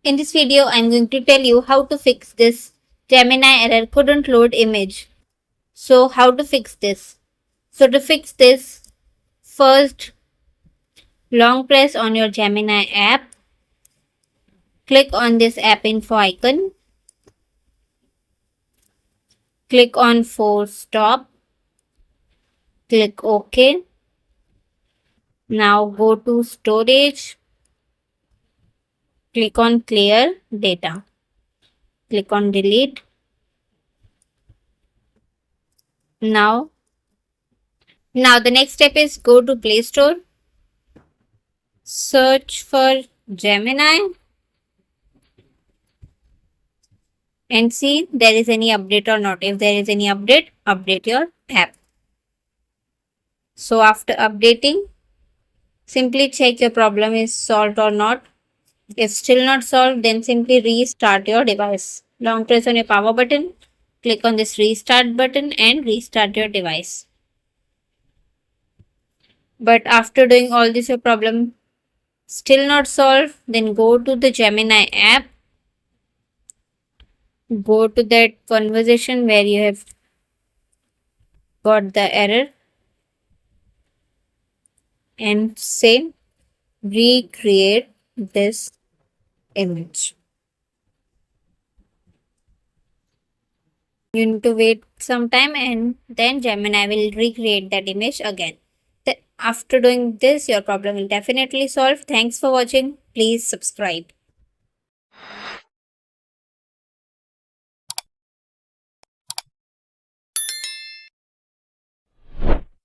In this video, I'm going to tell you how to fix this Gemini error couldn't load image. So how to fix this? So to fix this, first long press on your Gemini app. Click on this app info icon. Click on force stop. Click OK. Now go to storage. Click on clear data. Click on delete. Now the next step is go to Play Store. Search for Gemini and see there is any update or not. If there is any update, update your app. So after updating, simply check your problem is solved or not. If still not solved, then simply restart your device. Long press on your power button, click on this restart button and restart your device. But after doing all this, your problem still not solved, then go to the Gemini app. Go to that conversation where you have got the error and say recreate this image. You need to wait some time and then Gemini will recreate that image again. After doing this, your problem will definitely solve. Thanks for watching. Please subscribe.